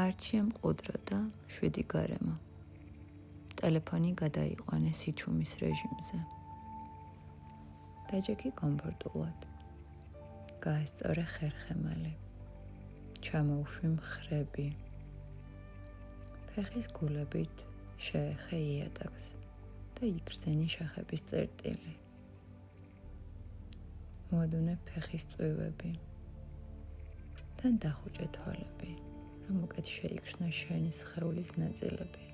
არჩია მყუდრო და 7 გარემო. ტელეფონი გადაიყვანე სიჩუმის რეჟიმზე. დაჯექი კომფორტულად. გაესწორე ხერხემალი. ჩამოუშვი მხრები. ფეხის გულებით შეეხე იატაკს და იგრძენი შეხების წერტილი. მოადუნე ფეხის წვივები. თან დახუჭე თვალები, რომ უკეთ შეიქმნა შენი სხეულის ნაწილები.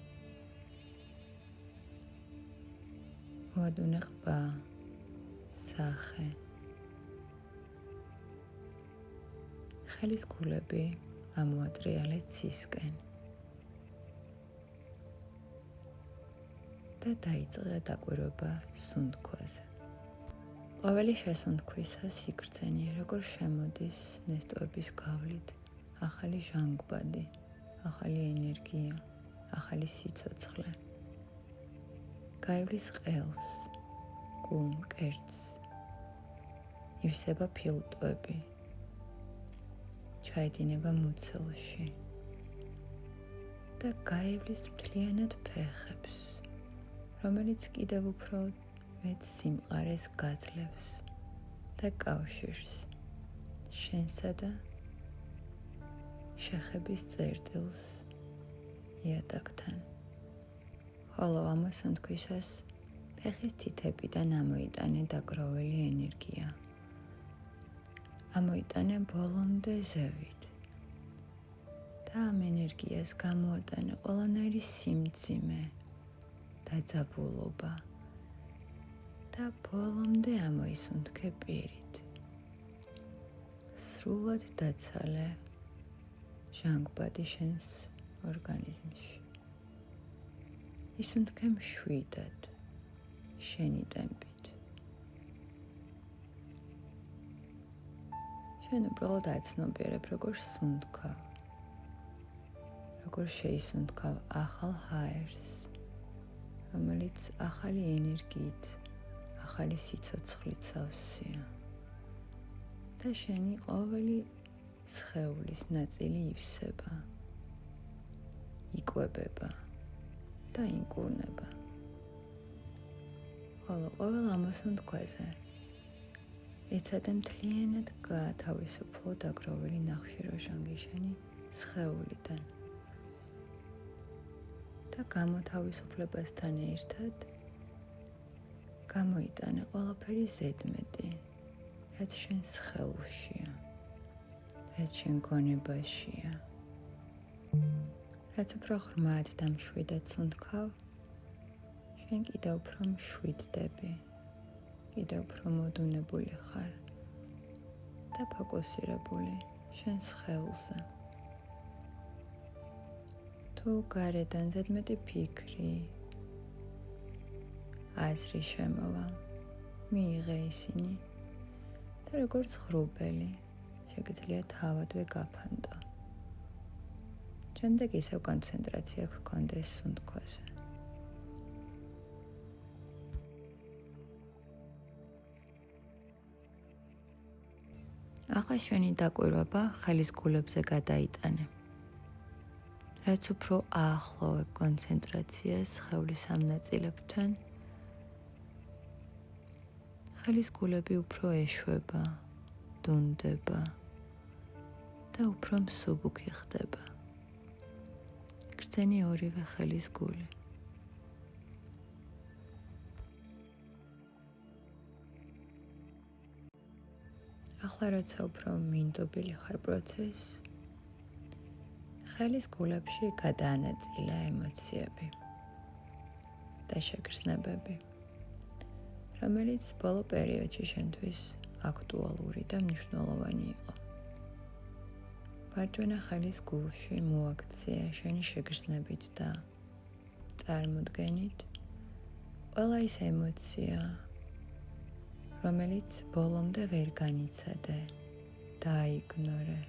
მოადუნე ყბა, სახე. ხელის გულები ამოატრიალე ცისკენ. და დაიწყე დაკვირვება სუნთქვაზე. ყოველი შესუნთქვისას იგრძენი, როგორ შემოდის ნესტოების გავლით ახალი ჟანგბადი, ახალი ენერგია, ახალი სიცოცხლე. გაივლის ყელს, გულმკერდს, ივსება ფილტვები, ჩაედინება მუცელში და გაივლის მთლიანად ფეხებს, რომელიც კიდევ უფრო მეტ სიმყარეს გაძლევს და კავშირს შენსა და შეხების წერტილს იატაკთან. ხოლო ამოსუნთქვისას ფეხის თითებიდან ამოიტანე დაგროვილი ენერგია. ამოიტანე ბოლომდე ზევით და ამ ენერგიას გამოატანე ყველანაირი სიმძიმე, დაძაბულობა და ბოლომდე ამოისუნთქე პირით. სრულად დაცალე ჟანგბადი შენს ორგანიზმში. ისუნთქე მშვიდად, შენი ტემპით. შენ უბრალოდ აცნობიერებ, როგორ სუნთქავ, როგორ შეისუნთქავ ახალ ჰაერს, რომელიც ახალი ენერგიით, ახალი სიცოცხლით სავსეა და შენი ყოველი სხეულის ნაწილი ივსება, იკვებება და ინკურნება. ხოლო ყოველ ამოსუნთქვაზე ეცადე მთლიანად გაათავისუფლო დაგროვილი ნახშირორჟანგი შენი სხეულიდან და გამოთავისუფლებასთან ერთად გამოიტანე ყველაფერი ზედმეტი, რაც შენ სხეულშია, რაც შენ გონებაშია. რაც უფრო ღრმად და მშვიდად სუნთქავ, შენ კიდევ უფრო მშვიდდები, კიდევ უფრო მოდუნებული ხარ და ფოკუსირებული შენ სხეულზე. თუ გარედან ზედმეტი ფიქრი, აზრი შემოვა, მიიღე ისინი და როგორც ღრუბელი შეგიძლია თავადვე გაფანტო. შემდეგ ისევ კონცენტრაცია გქონდეს სუნთქვაზე. ახლა შენი დაკვირვება ხელის გულებზე გადაიტანე. რაც უფრო აახლოვებ კონცენტრაციას სხეულის ამ ნაწილებთან, ხელის გულები უფრო ეშვება, დუნდება და უფრო მსუბუქი ხდება. გრძენი ორივე ხელის გული. ახლა როცა უფრო მინდობილი ხარ პროცესს, ხელის გულებში გადაანაწილე ემოციები და შეგრძნებები, რომელიც ბოლო პერიოდში შენთვის აქტუალური და მნიშვნელოვანი იყო. მარჯვენა ხელის გულში მოაქცია შენი შეგრძნებით და წარმოდგენით ყველა ის ემოცია, რომელიც ბოლომდე ვერ განიცადე და აიგნორე.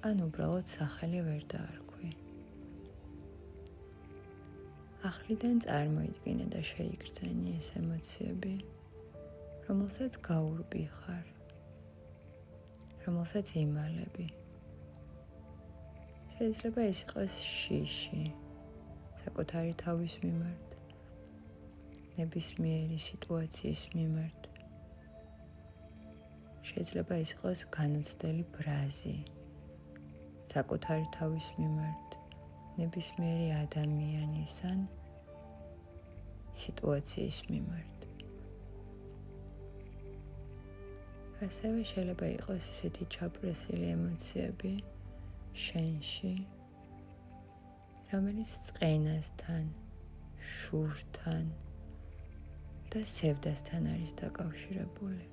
ან უბრალოდ სახელი ვერ დაარქვი. ახლიდან წარმოიდგინე და შეიგრძენი ეს ემოციები, რომელსაც გაურბი ხარ, რომელსაც იმალები, შეიძლება ეს იყოს შიში, საკუთარი თავის მიმართ, ნებისმიერი სიტუაციის მიმართ. შეიძლება ეს იყოს განუცდელი ბრაზი, საკუთარი თავის მიმართ, ნებისმიერი ადამიანის ან სიტუაციის მიმართ. ასევე შეიძლება იყოს ისეთი ჩაბრასილი ემოციები შენში, რომელიც წყენასთან, შურთან და სევდასთან არის დაკავშირებული.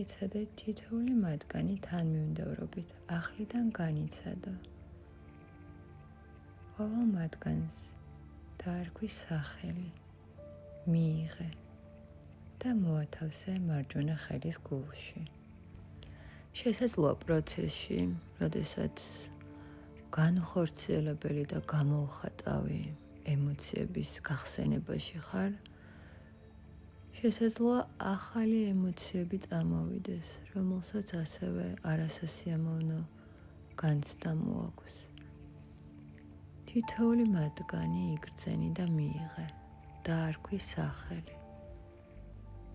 ეცადე თითოეული მათგანი თანმიმდევრობით ახლიდან განიცადო. ყოველ მათგანს დაარქვი სახელი, მიიღე და მოათავსე მარჯვენა ხელის გულში. შესაძლოა პროცესში, როდესაც განუხორციელებელი და გამოუხატავი ემოციების გახსენებაში ხარ, შესაძლოა ახალი ემოციები წამოვიდეს, რომელსაც ასევე არასასიამოვნო განცდა მოაქვს. თითოეული მათგანი იგრძენი და მიიღე, დაარქვი სახელი.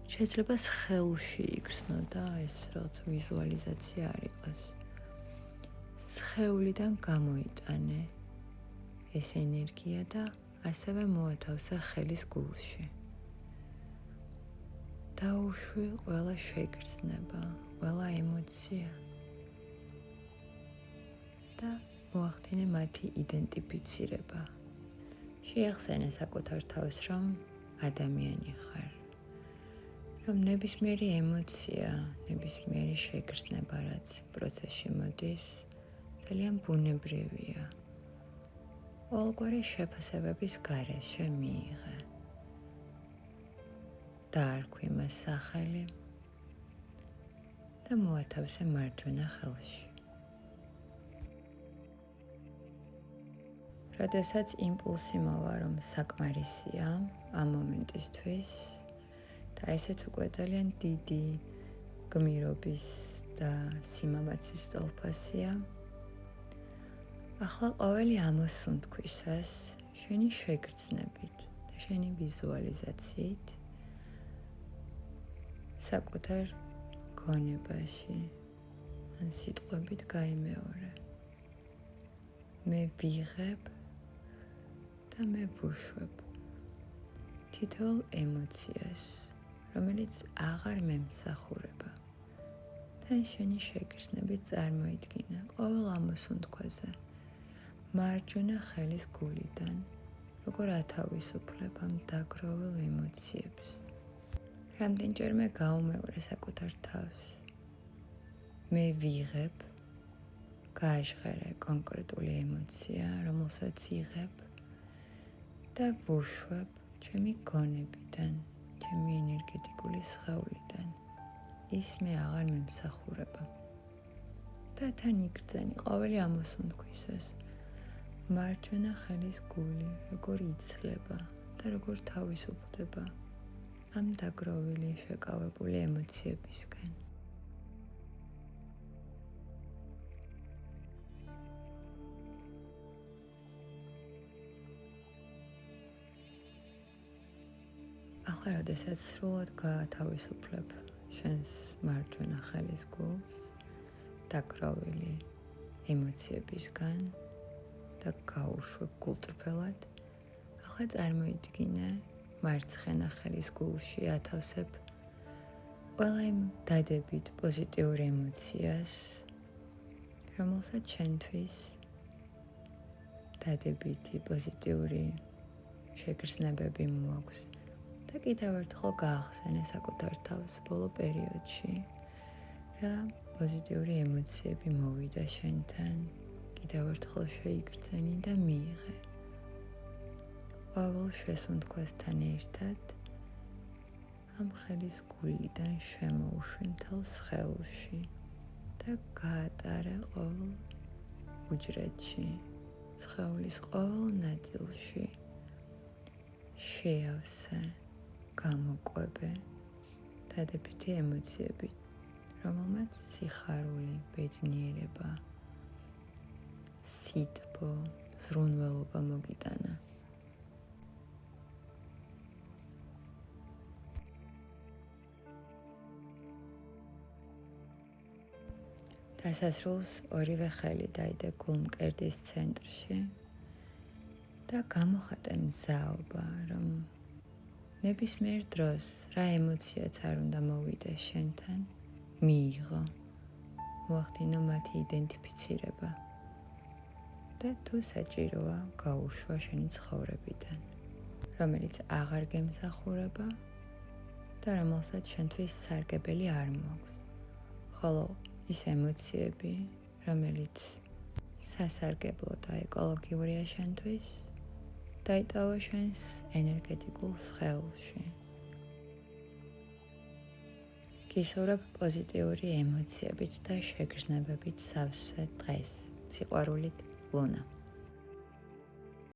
შეიძლება სხეულში იგრძნო და ეს რაღაც ვიზუალიზაცია არ იყოს. სხეულიდან გამოიტანე ეს ენერგია და ასევე მოათავსე ხელის გულში. დაუშვი ყველა შეგრძნება, ყველა ემოცია და მოახდინე მათი იდენტიფიცირება. შეახსენე საკუთარ თავს, რომ ადამიანი ხარ, რომ ნებისმიერი ემოცია, ნებისმიერი შეგრძნება, რაც პროცესში მოდის, ძალიან ბუნებრივია. ყოველგვარი შეფასებების გარეშე მიიღე. დაარქვი მას სახელი და მოათავსე მარჯვენა ხელში. როდესაც იმპულსი მოვა, რომ საკმარისია ამ მომენტისთვის და ესეც უკვე ძალიან დიდი გმირობის და სიმამაცის ტოლფასია, ახლა ყოველი ამოსუნთქვისას შენი შეგრძნებით და შენი ვიზუალიზაციით საკუთარ გონებაში ან სიტყვებით გაიმეორე. მე ვიღებ და მე ვუშვებ თითოეულ ემოციას, რომელიც აღარ მემსახურება. თან შენი შეგრძნებით წარმოიდგინე ყოველ ამოსუნთქვაზე მარჯვენა ხელის გულიდან, როგორ ათავისუფლებ ამ დაგროვილ ემოციებს. რამდენჯერმე გაუმეორე საკუთარ თავს. მე ვიღებ, გააჟღერე კონკრეტული ემოცია, რომელსაც იღებ და ვუშვებ ჩემი გონებიდან, ჩემი ენერგეტიკული სხეულიდან. ის მე აღარ მემსახურება. და თან იგრძენი ყოველი ამოსუნთქვისას მარჯვენა ხელის გული, როგორ იცლება და როგორ თავისუფლდება ამ დაგროვილი, შეკავებული ემოციებისგან. ახლა, როდესაც სრულად გაათავისუფლებ შენს მარჯვენა ხელის გულს დაგროვილი ემოციებისგან და გაუშვებ გულწრფელად, ახლა წარმოიდგინე მარცხენა ხელის გულში ათავსებ ყველა იმ დადებით პოზიტიურ ემოციას, რომელსაც შენთვის დადებითი პოზიტიური შეგრძნებები მოაქვს. და კიდევ ერთხელ გაახსენე საკუთარ თავს ბოლო პერიოდში, რა პოზიტიური ემოციები მოვიდა შენთან, კიდევ ერთხელ შეიგრძენი და მიიღე. ყოველ შესუნთქვასთან ერთად ამ ხელის გულიდან შემოუშვი მთელ სხეულში და გაატარე ყოველ უჯრედში, სხეულის ყოველ ნაწილში. შეავსე, გამოკვებე დადებითი ემოციები, რომელმაც სიხარული, ბედნიერება, სითბო, ზრუნველობა მოგიტანა. დასასრულს ორივე ხელი დაიდე გულმკერდის ცენტრში და გამოხატე მზაობა, რომ ნებისმიერ დროს რა ემოციაც არ უნდა მოვიდეს შენთან, მიიღო, მოახდინო მათი იდენტიფიცირება და თუ საჭიროა გაუშვა შენი ცხოვრებიდან, რომელიც აღარ გემსახურება და რომელსაც შენთვის სარგებელი არ მოაქვს, ხოლო ის ემოციები, რომელიც სასარგებლო და ეკოლოგიურია შენთვის, დაიტოვა შენს ენერგეტიკულ სხეულში. გისურვებ პოზიტიური ემოციებით და შეგრძნებებით სავსე დღეს. სიყვარულით, ლუნა.